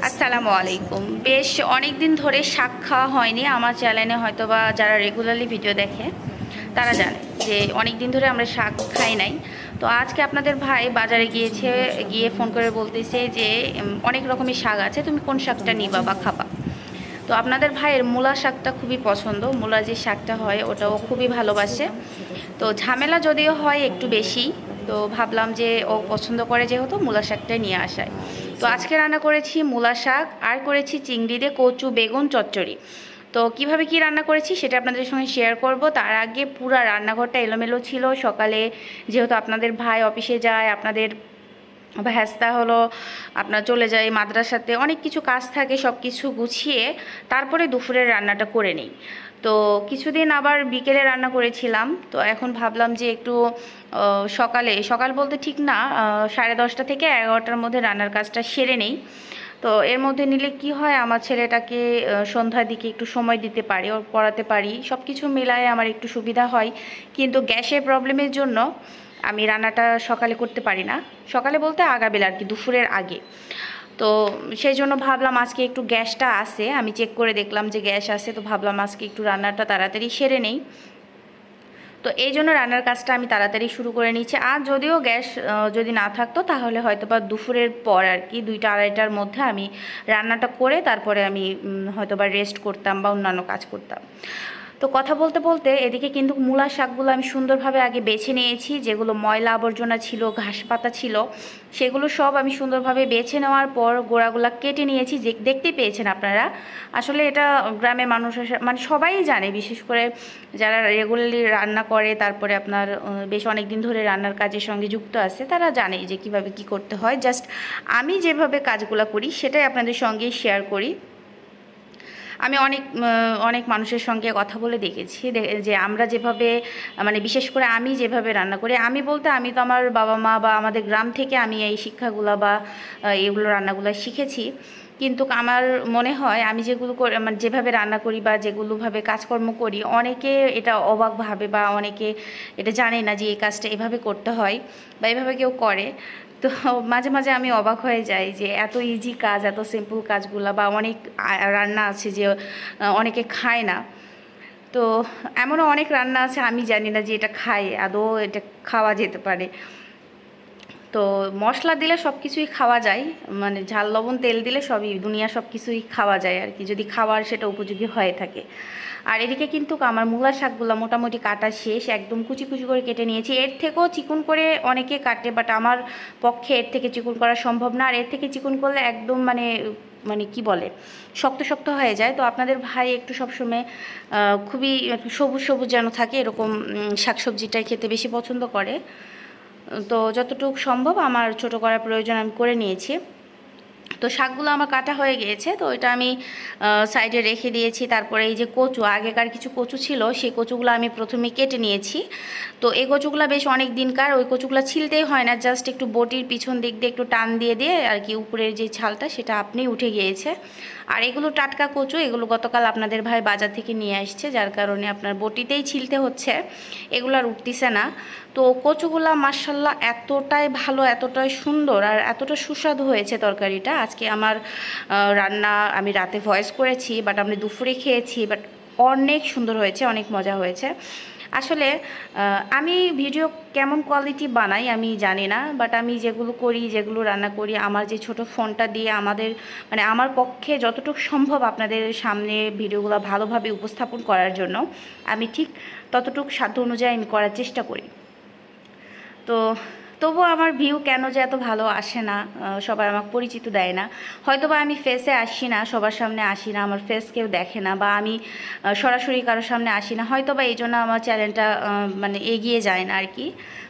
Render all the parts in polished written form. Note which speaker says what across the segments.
Speaker 1: আসসালামু আলাইকুম। বেশ অনেক দিন ধরে শাক খাওয়া হয়নি আমার চ্যানেলে, হয়তো বা যারা রেগুলারলি ভিডিও দেখে তারা জানে যে অনেক দিন ধরে আমরা শাক খাই নাই। তো আজকে আপনাদের ভাই বাজারে গিয়েছে, গিয়ে ফোন করে বলতেছে যে অনেক রকমের শাক আছে, তুমি কোন শাকটা নিবা বা খাবা। তো আপনাদের ভাইয়ের মূলা শাকটা খুবই পছন্দ, মূলা যে শাকটা হয় ওটাও খুবই ভালোবাসে। তো ঝামেলা যদিও হয় একটু বেশি, তো ভাবলাম যে ও পছন্দ করে যেহেতু মূলা শাকটা নিয়ে আসায়। তো আজকে রান্না করেছি মূলা শাক, আর করেছি চিংড়ি দিয়ে কচু বেগুন চচ্চড়ি। তো কিভাবে কি রান্না করেছি সেটা আপনাদের সঙ্গে শেয়ার করব। তার আগে পুরো রান্নাঘরটা এলোমেলো ছিল, সকালে যেহেতু আপনাদের ভাই অফিসে যায়, আপনাদের ভ্যাস্তা হলো আপনার চলে যায় মাদ্রাসাতে, অনেক কিছু কাজ থাকে, সব কিছু গুছিয়ে তারপরে দুপুরের রান্নাটা করে নিই। তো কিছুদিন আবার বিকেলে রান্না করেছিলাম, তো এখন ভাবলাম যে একটু সকালে, সকাল বলতে ঠিক না, 10:30 থেকে 11টার মধ্যে রান্নার কাজটা সেরে নেই। তো এর মধ্যে নিলে কি হয়, আমার ছেলেটাকে সন্ধ্যার দিকে একটু সময় দিতে পারি, ওর পড়াতে পারি, সব কিছু মেলায় আমার একটু সুবিধা হয়। কিন্তু গ্যাসের প্রবলেমের জন্য আমি রান্নাটা সকালে করতে পারি না, সকালে বলতে আগাবেলা আর কি, দুপুরের আগে। তো সেই জন্য ভাবলাম আজকে একটু গ্যাসটা আসে, আমি চেক করে দেখলাম যে গ্যাস আসে, তো ভাবলাম আজকে একটু রান্নাটা তাড়াতাড়ি সেরে নেই। তো এই জন্য রান্নার কাজটা আমি তাড়াতাড়ি শুরু করে নিচ্ছি। আর যদিও গ্যাস যদি না থাকতো তাহলে হয়তো বা দুপুরের পর আর কি 2টা 2:30টার মধ্যে আমি রান্নাটা করে তারপরে আমি হয়তো বা রেস্ট করতাম বা অন্যান্য কাজ করতাম। তো কথা বলতে বলতে এদিকে কিন্তু মূলা শাকগুলো আমি সুন্দরভাবে আগে বেছে নিয়েছি, যেগুলো ময়লা আবর্জনা ছিল, ঘাস পাতা ছিল, সেগুলো সব আমি সুন্দরভাবে বেছে নেওয়ার পর গোড়াগুলা কেটে নিয়েছি। যে দেখতেই পেয়েছেন আপনারা, আসলে এটা গ্রামের মানুষ মানে সবাই জানে, বিশেষ করে যারা রেগুলারলি রান্না করে, তারপরে আপনার বেশ অনেক দিন ধরে রান্নার কাজের সঙ্গে যুক্ত আছে, তারা জানে যে কিভাবে কি করতে হয়। জাস্ট আমি যেভাবে কাজগুলো করি সেটাই আপনাদের সঙ্গে শেয়ার করি। আমি অনেক অনেক মানুষের সঙ্গে কথা বলে দেখেছি যে আমরা যেভাবে, মানে বিশেষ করে আমি যেভাবে রান্না করি, আমি বলতে আমি তো আমার বাবা মা বা আমাদের গ্রাম থেকে আমি এই শিক্ষাগুলো বা এগুলো রান্নাগুলো শিখেছি। কিন্তু আমার মনে হয় আমি যেগুলো করে, মানে যেভাবে রান্না করি বা যেগুলোভাবে কাজকর্ম করি, অনেকে এটা অবাক ভাবে বা অনেকে এটা জানে না যে এই কাজটা এভাবে করতে হয় বা এভাবে কেউ করে। তো মাঝে মাঝে আমি অবাক হয়ে যাই যে এত ইজি কাজ, এত সিম্পল কাজগুলো, বা অনেক রান্না আছে যে অনেকে খায় না। তো এমনও অনেক রান্না আছে আমি জানি না যে এটা খায়, আদৌ এটা খাওয়া যেতে পারে। তো মশলা দিলে সব কিছুই খাওয়া যায়, মানে ঝাল লবণ তেল দিলে সবই দুনিয়া সব কিছুই খাওয়া যায় আর কি, যদি খাওয়ার সেটা উপযোগী হয়ে থাকে। আর এদিকে কিন্তু আমার মূলা শাকগুলো মোটামুটি কাটা শেষ, একদম কুচি কুচি করে কেটে নিয়েছি। এর থেকেও চিকন করে অনেকে কাটে, বাট আমার পক্ষে এর থেকে চিকন করা সম্ভব না। আর এর থেকে চিকন করলে একদম মানে মানে কি বলে, শক্ত শক্ত হয়ে যায়। তো আপনাদের ভাই একটু সবসময় খুবই সবুজ সবুজ যেন থাকে এরকম শাকসবজিটাই খেতে বেশি পছন্দ করে। তো যতটুকু সম্ভব আমার ছোট করার প্রয়োজন আমি করে নিয়েছি। তো শাকগুলো আমার কাটা হয়ে গিয়েছে, তো এটা আমি সাইডে রেখে দিয়েছি। তারপরে এই যে কচু, আগেকার কিছু কচু ছিল, সেই কচুগুলো আমি প্রথমে কেটে নিয়েছি। তো এই কচুগুলো বেশ অনেক দিনকার, ওই কচুগুলো ছিলতেই হয় না, জাস্ট একটু বটির পিছন দিক দিয়ে একটু টান দিয়ে দিয়ে আর কি, উপরের যে ছালটা সেটা আপনি উঠে গিয়েছে। আর এগুলো টাটকা কচু, এগুলো গতকাল আপনাদের ভাই বাজার থেকে নিয়ে আসছে, যার কারণে আপনার বটিতেই ছিলতে হচ্ছে, এগুলো আর উঠতিছে না। তো কচুগুলা মাশাল্লাহ এতটাই ভালো, এতটাই সুন্দর আর এতটা সুস্বাদু হয়েছে তরকারিটা। আজকে আমার রান্না আমি রাতে ভয়েস করেছি, বাট আমি দুপুরে খেয়েছি, বাট অনেক সুন্দর হয়েছে, অনেক মজা হয়েছে। আসলে আমি ভিডিও কেমন কোয়ালিটি বানাই আমি জানি না, বাট আমি যেগুলো করি, যেগুলো রান্না করি, আমার যে ছোট ফোনটা দিয়ে আমাদের, মানে আমার পক্ষে যতটুকু সম্ভব আপনাদের সামনে ভিডিওগুলো ভালোভাবে উপস্থাপন করার জন্য আমি ঠিক ততটুকু সাধ্য অনুযায়ী আমি করার চেষ্টা করি। তো তবুও আমার ভিউ কেন যে এত ভালো আসে না, সবাই আমাকে পরিচিত দেয় না। হয়তোবা আমি ফেসে আসি না, সবার সামনে আসি না, আমার ফেস কেউ দেখে না, বা আমি সরাসরি কারোর সামনে আসি না, হয়তোবা এই জন্য আমার চ্যানেলটা মানে এগিয়ে যায় না আর কি।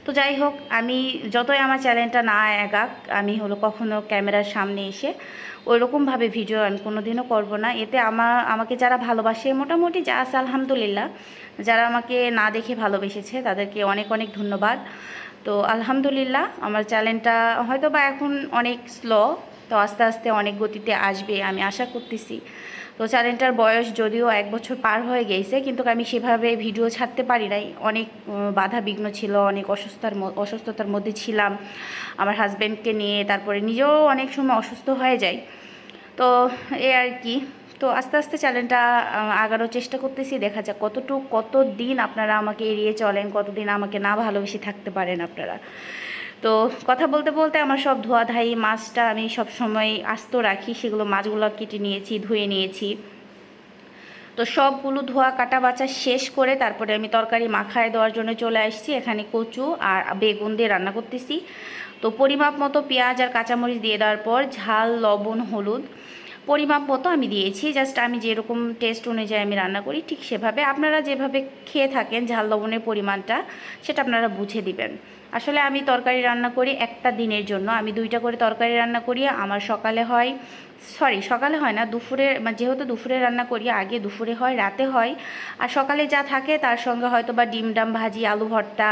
Speaker 1: তো যাই হোক, আমি যতই আমার চ্যানেলটা না এগাক, আমি হলো কখনো ক্যামেরার সামনে এসে ওইরকমভাবে ভিডিও আমি কোনোদিনও করব না। এতে আমাকে যারা ভালোবাসে, মোটামুটি যা আছে আলহামদুলিল্লাহ, যারা আমাকে না দেখে ভালোবেসেছে তাদেরকে অনেক অনেক ধন্যবাদ। তো আলহামদুলিল্লাহ আমার চ্যানেলটা হয়তো বা এখন অনেক স্লো, তো আস্তে আস্তে অনেক গতিতে আসবে আমি আশা করতেছি। তো চ্যানেলটার বয়স যদিও 1 বছর পার হয়ে গেছে, কিন্তু আমি সেভাবে ভিডিও ছাড়তে পারি নাই, অনেক বাধা বিঘ্ন ছিল, অনেক অসুস্থতার মধ্যে ছিলাম আমার হাজব্যান্ডকে নিয়ে, তারপরে নিজেও অনেক সময় অসুস্থ হয়ে যাই। তো এই আর কি। তো আস্তে আস্তে চ্যানেলটা আগানোর চেষ্টা করতেছি, দেখা যাক কতদিন আপনারা আমাকে এড়িয়ে চলেন, কতদিন আমাকে না ভালোবেসে থাকতে পারেন আপনারা। তো কথা বলতে বলতে আমার সব ধোয়াধাই, মাছটা আমি সব সময় আস্ত রাখি, সেগুলো মাছগুলো কেটে নিয়েছি, ধুয়ে নিয়েছি। তো সবগুলো ধোয়া কাটা বাছা শেষ করে তারপরে আমি তরকারি মাখায় দেওয়ার জন্য চলে আসছি। এখানে কচু আর বেগুন দিয়ে রান্না করতেছি। তো পরিমাপ মতো পেঁয়াজ আর কাঁচামরিচ দিয়ে দেওয়ার পর ঝাল, লবণ, হলুদ পরিমাপ মতো আমি দিয়েছি। জাস্ট আমি যেরকম টেস্ট অনুযায়ী আমি রান্না করি ঠিক সেভাবে, আপনারা যেভাবে খেয়ে থাকেন ঝাল লবণের পরিমাণটা সেটা আপনারা বুঝে দিবেন। আসলে আমি তরকারি রান্না করি একটা দিনের জন্য, আমি 2টা করে তরকারি রান্না করি। আমার সকালে হয়, সকালে হয় না, দুপুরে, যেহেতু দুপুরে রান্না করি, আগে দুপুরে হয়, রাতে হয়, আর সকালে যা থাকে তার সঙ্গে হয়তো বা ডিম ডাম ভাজি, আলু ভর্তা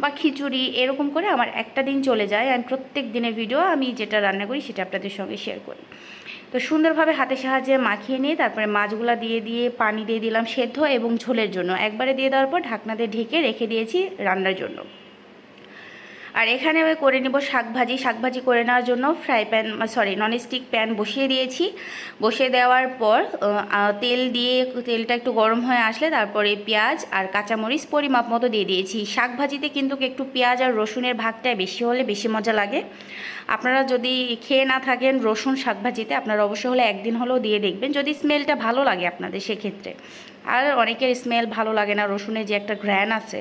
Speaker 1: বা খিচুড়ি, এরকম করে আমার একটা দিন চলে যায়। আমি প্রত্যেক দিনের ভিডিও আমি যেটা রান্না করি সেটা আপনাদের সঙ্গে শেয়ার করি। তো সুন্দরভাবে হাতের সাহায্যে মাখিয়ে নিয়ে তারপরে মাছগুলো দিয়ে পানি দিয়ে দিলাম সেদ্ধ এবং ঝোলের জন্য। একবারে দিয়ে দেওয়ার পর ঢাকনা দিয়ে ঢেকে রেখে দিয়েছি রান্নার জন্য। আর এখানে আমি করে নেব শাকভাজি করে নেওয়ার জন্য ননস্টিক প্যান বসিয়ে দিয়েছি। বসিয়ে দেওয়ার পর তেল দিয়ে, তেলটা একটু গরম হয়ে আসলে তারপরে পেঁয়াজ আর কাঁচামরিচ পরিমাপ মতো দিয়ে দিয়েছি। শাকভাজিতে কিন্তু একটু পেঁয়াজ আর রসুনের ভাগটা বেশি হলে বেশি মজা লাগে। আপনারা যদি খেয়ে না থাকেন রসুন শাকভাজিতে, আপনারা অবশ্যই হলে একদিন হলেও দিয়ে দেখবেন, যদি স্মেলটা ভালো লাগে আপনাদের সেক্ষেত্রে। আর অনেকের স্মেল ভালো লাগে না, রসুনের যে একটা ঘ্রাণ আছে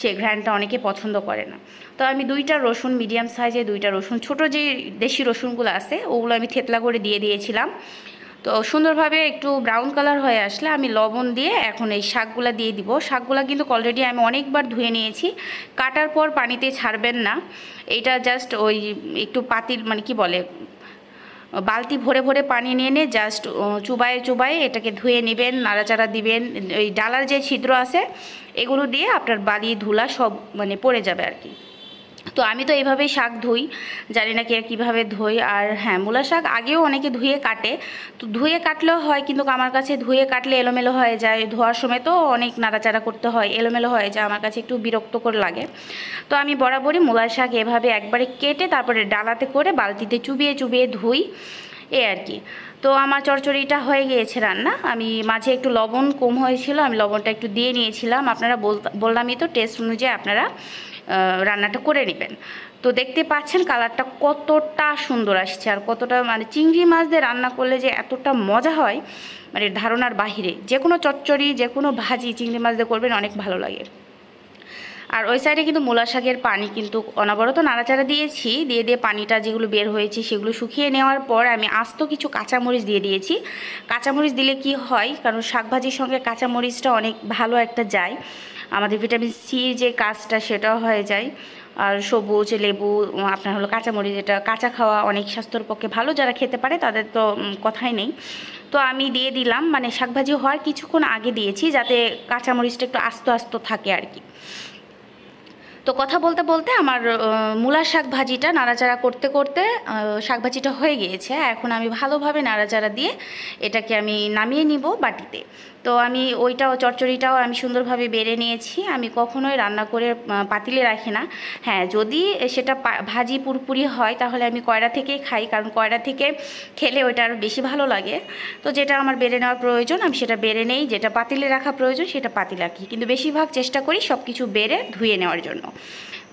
Speaker 1: সেই ঘ্রাণটা অনেকে পছন্দ করে না। তো আমি 2টা রসুন, মিডিয়াম সাইজে 2টা রসুন, ছোটো যে দেশি রসুনগুলো আছে ওগুলো আমি থেতলা করে দিয়ে দিয়েছিলাম। তো সুন্দরভাবে একটু ব্রাউন কালার হয়ে আসলে আমি লবণ দিয়ে এখন এই শাকগুলো দিয়ে দিব। শাকগুলো কিন্তু অলরেডি আমি অনেকবার ধুয়ে নিয়েছি, কাটার পর পানিতে ছাড়বেন না। এইটা জাস্ট ওই একটু পাতিল, কি বলে, বালতি ভরে ভরে পানি নিয়ে জাস্ট চুবায়ে এটাকে ধুয়ে নেবেন, নাড়াচাড়া দিবেন। ওই ডালার যে ছিদ্র আছে এগুলো দিয়ে আপনার বালি ধুলা সব পড়ে যাবে আর কি। তো আমি তো এইভাবেই শাক ধুই, জানি না কে কীভাবে ধুই। আর হ্যাঁ, মূলা শাক আগেও অনেকে ধুয়ে কাটে, তো ধুয়ে কাটলেও হয়, কিন্তু আমার কাছে ধুয়ে কাটলে এলোমেলো হয়ে যায়, ধোয়ার সময় তো অনেক নাড়াচাড়া করতে হয়, এলোমেলো হয়ে যায়, আমার কাছে একটু বিরক্তকর লাগে। তো আমি বরাবরই মূলা শাক এভাবে একবারে কেটে তারপরে ডালাতে করে বালতিতে চুবিয়ে ধুই, এই আর কি। তো আমার চচ্চড়িটা হয়ে গিয়েছে রান্না। আমি মাঝে একটু লবণ কম হয়েছিল, আমি লবণটা একটু দিয়ে নিয়েছিলাম। আপনারা বললামই তো, টেস্ট অনুযায়ী আপনারা রান্নাটা করে নেবেন। তো দেখতে পাচ্ছেন কালারটা কতটা সুন্দর আসছে, আর কতটা চিংড়ি মাছ দিয়ে রান্না করলে যে এতটা মজা হয় ধারণার বাহিরে। যে কোনো চচ্চড়ি, যে কোনো ভাজি চিংড়ি মাছ দিয়ে করবেন, অনেক ভালো লাগে। আর ওই সাইডে কিন্তু মূলা শাকের পানি কিন্তু অনবরত নাড়াচাড়া দিয়েছি, দিয়ে পানিটা যেগুলো বের হয়েছে সেগুলো শুকিয়ে নেওয়ার পর আমি আস্ত কিছু কাঁচামরিচ দিয়ে দিয়েছি। কাঁচামরিচ দিলে কি হয়, কারণ শাকভাজির সঙ্গে কাঁচামরিচটা অনেক ভালো একটা যায়, আমাদের ভিটামিন সির যে কাজটা সেটাও হয়ে যায়। আর সবুজ লেবু, আপনার হলো কাঁচামরিচ, যেটা কাঁচা খাওয়া অনেক স্বাস্থ্যের পক্ষে ভালো, যারা খেতে পারে তাদের তো কথাই নেই। তো আমি দিয়ে দিলাম, শাকভাজি হওয়ার কিছুক্ষণ আগে দিয়েছি যাতে কাঁচামরিচটা একটু আস্ত থাকে আর কি। তো কথা বলতে বলতে আমার মূলা শাক ভাজিটা নাড়াচাড়া করতে করতে শাক ভাজিটা হয়ে গিয়েছে। এখন আমি ভালোভাবে নাড়াচাড়া দিয়ে এটাকে আমি নামিয়ে নিব বাটিতে। তো আমি চচ্চড়িটাও আমি সুন্দরভাবে বেড়ে নিয়েছি। আমি কখনোই রান্না করে পাতিলে রাখি না। হ্যাঁ, যদি সেটা ভাজি পুরপুরি হয় তাহলে আমি কয়রা থেকেই খাই, কারণ কয়রা থেকে খেলে ওইটা আরও বেশি ভালো লাগে। তো যেটা আমার বেড়ে নেওয়ার প্রয়োজন আমি সেটা বেড়ে নেই, যেটা পাতিলে রাখা প্রয়োজন সেটা পাতিলে রাখি, কিন্তু বেশিরভাগ চেষ্টা করি সব কিছু বেড়ে ধুয়ে নেওয়ার জন্য।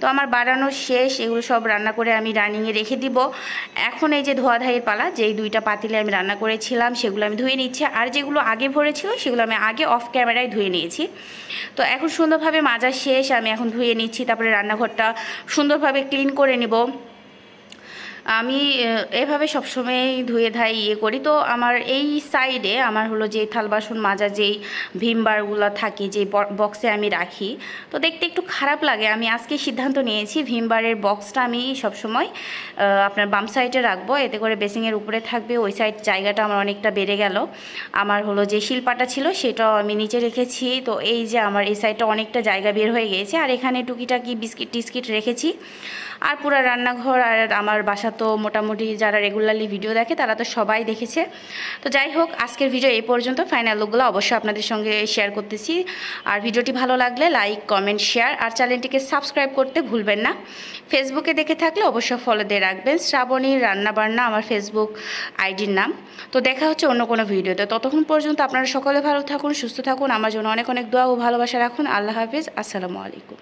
Speaker 1: তো আমার বানানো শেষ, এগুলো সব রান্না করে আমি রানিংয়ে রেখে দিব। এখন এই যে ধোয়াধাইয়ের পালা, যেই 2টা পাতিলে আমি রান্না করেছিলাম সেগুলো আমি ধুয়ে নিচ্ছি, আর যেগুলো আগে ভরেছিল সেগুলো আমি আগে অফ ক্যামেরায় ধুয়ে নিয়েছি। তো এখন সুন্দরভাবে মাজা শেষ, আমি এখন ধুয়ে নিচ্ছি, তারপরে রান্নাঘরটা সুন্দরভাবে ক্লিন করে নিব। আমি এভাবে সবসময় ধুয়ে করি। তো আমার এই সাইডে আমার হলো যে থাল বাসন মাজা যেই ভিমবারগুলো থাকে, যে বক্সে আমি রাখি, তো দেখতে একটু খারাপ লাগে। আমি আজকে সিদ্ধান্ত নিয়েছি ভিমবারের বক্সটা আমি সবসময় আপনার বাম সাইডে রাখবো, এতে করে বেসিংয়ের উপরে থাকবে। ওই সাইড জায়গাটা আমার অনেকটা বেড়ে গেল। আমার হলো যে শিলপাটা ছিল সেটাও আমি নিচে রেখেছি। তো এই যে আমার এই সাইডটা অনেকটা জায়গা বের হয়ে গিয়েছে, আর এখানে টুকিটাকি বিস্কিট টিস্কিট রেখেছি। আর পুরো রান্নাঘর আর আমার বাসা তো মোটামুটি যারা রেগুলারলি ভিডিও দেখে তারা তো সবাই দেখেছে। তো যাই হোক, আজকের ভিডিও এই পর্যন্ত। ফাইনাল লুকগুলো অবশ্যই আপনাদের সঙ্গে শেয়ার করতেছি। আর ভিডিওটি ভালো লাগলে লাইক, কমেন্ট, শেয়ার আর চ্যানেলটিকে সাবস্ক্রাইব করতে ভুলবেন না। ফেসবুকে দেখে থাকলে অবশ্যই ফলো দিয়ে রাখবেন। শ্রাবণী রান্নাবান্না আমার ফেসবুক আইডির নাম। তো দেখা হচ্ছে অন্য কোনো ভিডিওতে। ততক্ষণ পর্যন্ত আপনারা সকলে ভালো থাকুন, সুস্থ থাকুন। আমার জন্য অনেক অনেক দোয়া ও ভালোবাসা রাখুন। আল্লাহ হাফিজ। আসসালামু আলাইকুম।